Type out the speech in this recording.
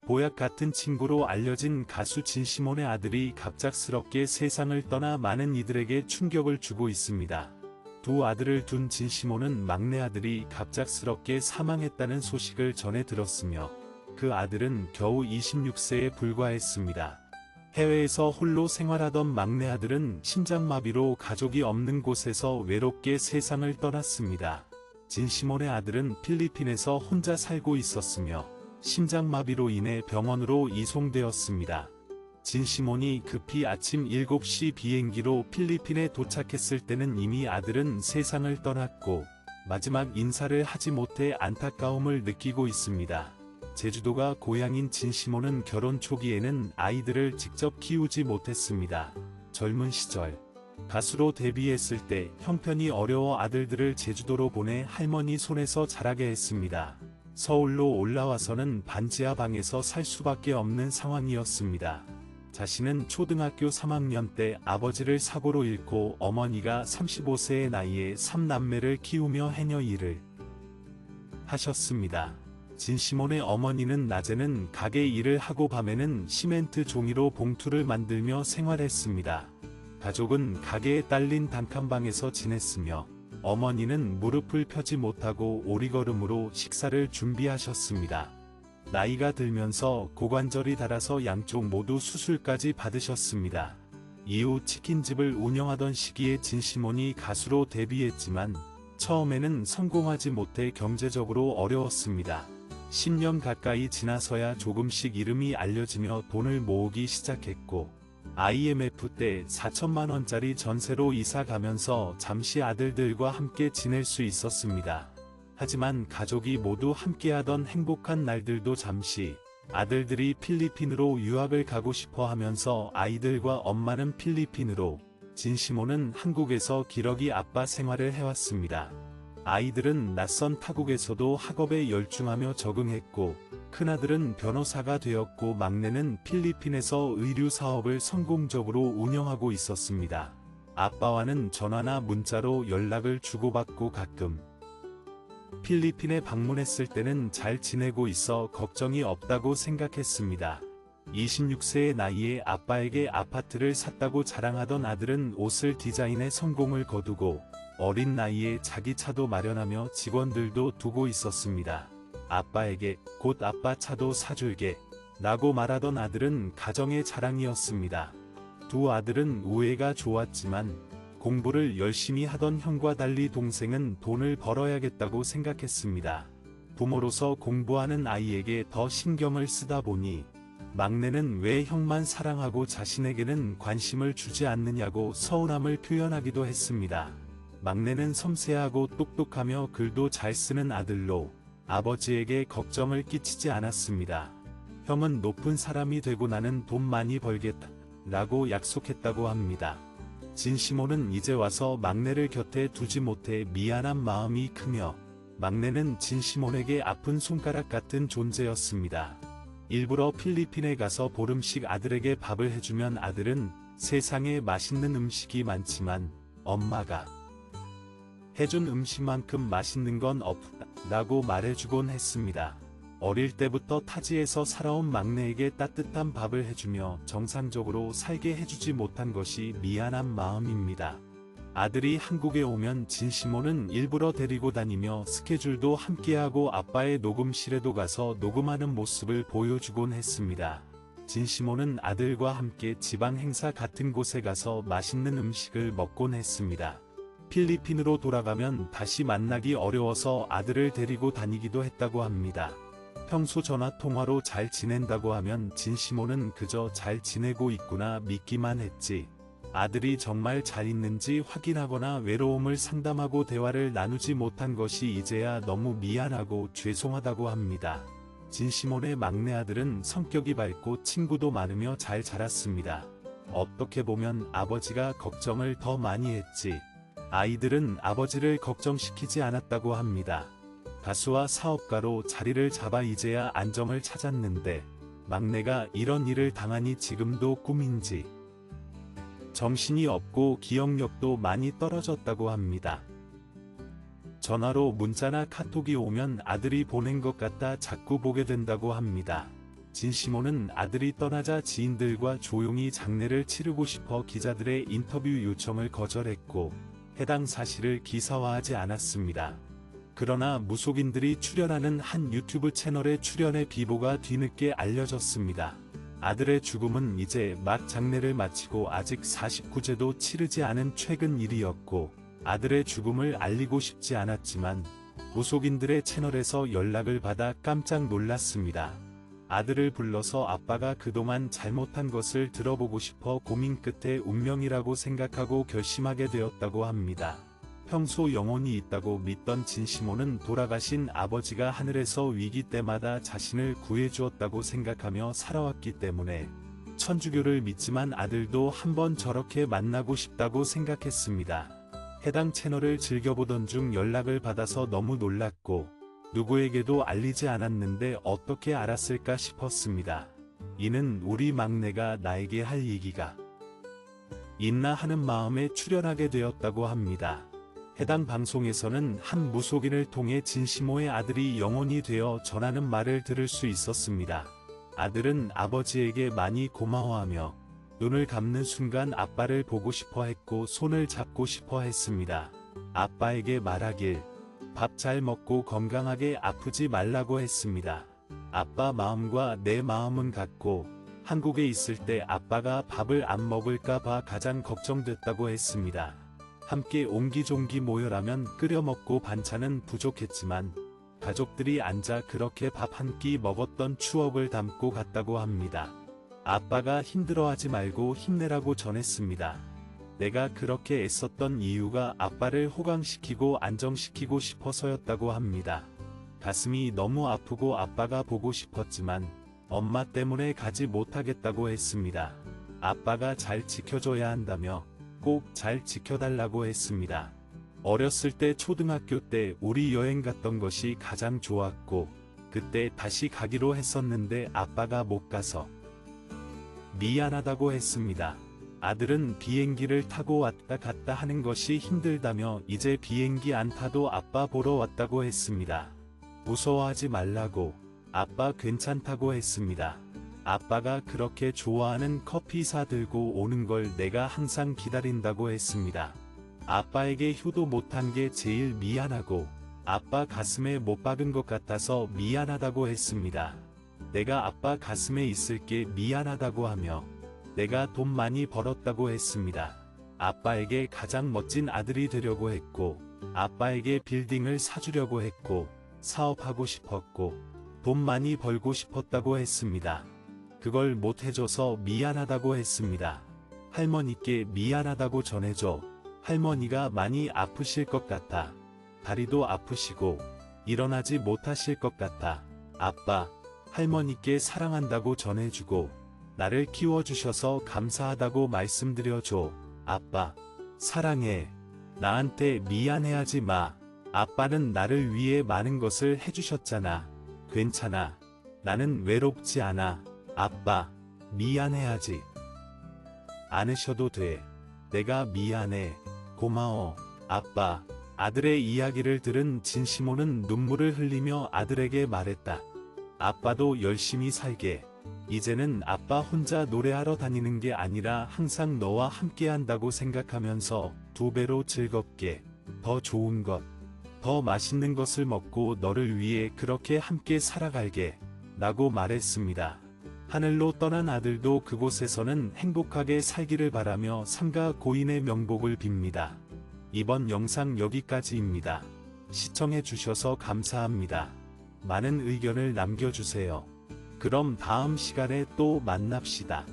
보약 같은 친구로 알려진 가수 진시몬의 아들이 갑작스럽게 세상을 떠나 많은 이들에게 충격을 주고 있습니다. 두 아들을 둔 진시몬은 막내 아들이 갑작스럽게 사망했다는 소식을 전해 들었으며 그 아들은 겨우 26세에 불과했습니다. 해외에서 홀로 생활하던 막내 아들은 심장마비로 가족이 없는 곳에서 외롭게 세상을 떠났습니다. 진시몬의 아들은 필리핀에서 혼자 살고 있었으며 심장마비로 인해 병원으로 이송되었습니다. 진시몬이 급히 아침 7시 비행기로 필리핀에 도착했을 때는 이미 아들은 세상을 떠났고 마지막 인사를 하지 못해 안타까움을 느끼고 있습니다. 제주도가 고향인 진시몬은 결혼 초기에는 아이들을 직접 키우지 못했습니다. 젊은 시절 가수로 데뷔했을 때 형편이 어려워 아들들을 제주도로 보내 할머니 손에서 자라게 했습니다. 서울로 올라와서는 반지하 방에서 살 수밖에 없는 상황이었습니다. 자신은 초등학교 3학년 때 아버지를 사고로 잃고 어머니가 35세의 나이에 3남매를 키우며 해녀 일을 하셨습니다. 진시몬의 어머니는 낮에는 가게 일을 하고 밤에는 시멘트 종이로 봉투를 만들며 생활했습니다. 가족은 가게에 딸린 단칸방에서 지냈으며 어머니는 무릎을 펴지 못하고 오리걸음으로 식사를 준비하셨습니다. 나이가 들면서 고관절이 닳아서 양쪽 모두 수술까지 받으셨습니다. 이후 치킨집을 운영하던 시기에 진시몬이 가수로 데뷔했지만 처음에는 성공하지 못해 경제적으로 어려웠습니다. 10년 가까이 지나서야 조금씩 이름이 알려지며 돈을 모으기 시작했고 IMF 때 4천만 원짜리 전세로 이사 가면서 잠시 아들들과 함께 지낼 수 있었습니다. 하지만 가족이 모두 함께하던 행복한 날들도 잠시 아들들이 필리핀으로 유학을 가고 싶어 하면서 아이들과 엄마는 필리핀으로, 진시몬은 한국에서 기러기 아빠 생활을 해왔습니다. 아이들은 낯선 타국에서도 학업에 열중하며 적응했고 큰아들은 변호사가 되었고 막내는 필리핀에서 의류 사업을 성공적으로 운영하고 있었습니다. 아빠와는 전화나 문자로 연락을 주고받고 가끔 필리핀에 방문했을 때는 잘 지내고 있어 걱정이 없다고 생각했습니다. 26세의 나이에 아빠에게 아파트를 샀다고 자랑하던 아들은 옷을 디자인해 성공을 거두고 어린 나이에 자기 차도 마련하며 직원들도 두고 있었습니다. 아빠에게 곧 아빠 차도 사줄게 라고 말하던 아들은 가정의 자랑이었습니다. 두 아들은 우애가 좋았지만 공부를 열심히 하던 형과 달리 동생은 돈을 벌어야겠다고 생각했습니다. 부모로서 공부하는 아이에게 더 신경을 쓰다 보니 막내는 왜 형만 사랑하고 자신에게는 관심을 주지 않느냐고 서운함을 표현하기도 했습니다. 막내는 섬세하고 똑똑하며 글도 잘 쓰는 아들로 아버지에게 걱정을 끼치지 않았습니다. 형은 높은 사람이 되고 나는 돈 많이 벌겠다 라고 약속했다고 합니다. 진시몬은 이제 와서 막내를 곁에 두지 못해 미안한 마음이 크며 막내는 진시몬에게 아픈 손가락 같은 존재였습니다. 일부러 필리핀에 가서 보름씩 아들에게 밥을 해주면 아들은 세상에 맛있는 음식이 많지만 엄마가 해준 음식만큼 맛있는 건 없다 라고 말해주곤 했습니다. 어릴 때부터 타지에서 살아온 막내에게 따뜻한 밥을 해주며 정상적으로 살게 해주지 못한 것이 미안한 마음입니다. 아들이 한국에 오면 진시몬은 일부러 데리고 다니며 스케줄도 함께하고 아빠의 녹음실에도 가서 녹음하는 모습을 보여주곤 했습니다. 진시몬은 아들과 함께 지방 행사 같은 곳에 가서 맛있는 음식을 먹곤 했습니다. 필리핀으로 돌아가면 다시 만나기 어려워서 아들을 데리고 다니기도 했다고 합니다. 평소 전화통화로 잘 지낸다고 하면 진시몬은 그저 잘 지내고 있구나 믿기만 했지 아들이 정말 잘 있는지 확인하거나 외로움을 상담하고 대화를 나누지 못한 것이 이제야 너무 미안하고 죄송하다고 합니다. 진시몬의 막내 아들은 성격이 밝고 친구도 많으며 잘 자랐습니다. 어떻게 보면 아버지가 걱정을 더 많이 했지 아이들은 아버지를 걱정시키지 않았다고 합니다. 가수와 사업가로 자리를 잡아 이제야 안정을 찾았는데 막내가 이런 일을 당하니 지금도 꿈인지 정신이 없고 기억력도 많이 떨어졌다고 합니다. 전화로 문자나 카톡이 오면 아들이 보낸 것 같다 자꾸 보게 된다고 합니다. 진시모는 아들이 떠나자 지인들과 조용히 장례를 치르고 싶어 기자들의 인터뷰 요청을 거절했고 해당 사실을 기사화하지 않았습니다. 그러나 무속인들이 출연하는 한 유튜브 채널의 출연의 비보가 뒤늦게 알려졌습니다. 아들의 죽음은 이제 막 장례를 마치고 아직 49제도 치르지 않은 최근 일이었고 아들의 죽음을 알리고 싶지 않았지만 무속인들의 채널에서 연락을 받아 깜짝 놀랐습니다. 아들을 불러서 아빠가 그동안 잘못한 것을 들어보고 싶어 고민 끝에 운명이라고 생각하고 결심하게 되었다고 합니다. 평소 영혼이 있다고 믿던 진시모는 돌아가신 아버지가 하늘에서 위기 때마다 자신을 구해주었다고 생각하며 살아왔기 때문에 천주교를 믿지만 아들도 한번 저렇게 만나고 싶다고 생각했습니다. 해당 채널을 즐겨보던 중 연락을 받아서 너무 놀랐고 누구에게도 알리지 않았는데 어떻게 알았을까 싶었습니다. 이는 우리 막내가 나에게 할 얘기가 있나 하는 마음에 출연하게 되었다고 합니다. 해당 방송에서는 한 무속인을 통해 진시모의 아들이 영혼이 되어 전하는 말을 들을 수 있었습니다. 아들은 아버지에게 많이 고마워하며 눈을 감는 순간 아빠를 보고 싶어 했고 손을 잡고 싶어 했습니다. 아빠에게 말하길 밥 잘 먹고 건강하게 아프지 말라고 했습니다. 아빠 마음과 내 마음은 같고 한국에 있을 때 아빠가 밥을 안 먹을까 봐 가장 걱정됐다고 했습니다. 함께 옹기종기 모여라면 끓여 먹고 반찬은 부족했지만 가족들이 앉아 그렇게 밥 한 끼 먹었던 추억을 담고 갔다고 합니다. 아빠가 힘들어하지 말고 힘내라고 전했습니다. 내가 그렇게 애썼던 이유가 아빠를 호강시키고 안정시키고 싶어서였다고 합니다. 가슴이 너무 아프고 아빠가 보고 싶었지만 엄마 때문에 가지 못하겠다고 했습니다. 아빠가 잘 지켜줘야 한다며 꼭 잘 지켜달라고 했습니다. 어렸을 때 초등학교 때 우리 여행 갔던 것이 가장 좋았고 그때 다시 가기로 했었는데 아빠가 못 가서 미안하다고 했습니다. 아들은 비행기를 타고 왔다 갔다 하는 것이 힘들다며 이제 비행기 안 타도 아빠 보러 왔다고 했습니다. 무서워하지 말라고 아빠 괜찮다고 했습니다. 아빠가 그렇게 좋아하는 커피 사들고 오는 걸 내가 항상 기다린다고 했습니다. 아빠에게 효도 못한 게 제일 미안하고 아빠 가슴에 못 박은 것 같아서 미안하다고 했습니다. 내가 아빠 가슴에 있을게 미안하다고 하며 내가 돈 많이 벌었다고 했습니다. 아빠에게 가장 멋진 아들이 되려고 했고 아빠에게 빌딩을 사주려고 했고 사업하고 싶었고 돈 많이 벌고 싶었다고 했습니다. 그걸 못 해줘서 미안하다고 했습니다. 할머니께 미안하다고 전해줘. 할머니가 많이 아프실 것 같아. 다리도 아프시고 일어나지 못하실 것 같아. 아빠, 할머니께 사랑한다고 전해주고 나를 키워주셔서 감사하다고 말씀드려줘. 아빠, 사랑해. 나한테 미안해하지 마. 아빠는 나를 위해 많은 것을 해주셨잖아. 괜찮아. 나는 외롭지 않아. 아빠, 미안해하지 않으셔도 돼. 내가 미안해. 고마워. 아빠. 아들의 이야기를 들은 진시모는 눈물을 흘리며 아들에게 말했다. 아빠도 열심히 살게. 이제는 아빠 혼자 노래하러 다니는 게 아니라 항상 너와 함께 한다고 생각하면서 2배로 즐겁게, 더 좋은 것, 더 맛있는 것을 먹고 너를 위해 그렇게 함께 살아갈게. 라고 말했습니다. 하늘로 떠난 아들도 그곳에서는 행복하게 살기를 바라며 삼가 고인의 명복을 빕니다. 이번 영상 여기까지입니다. 시청해주셔서 감사합니다. 많은 의견을 남겨주세요. 그럼 다음 시간에 또 만납시다.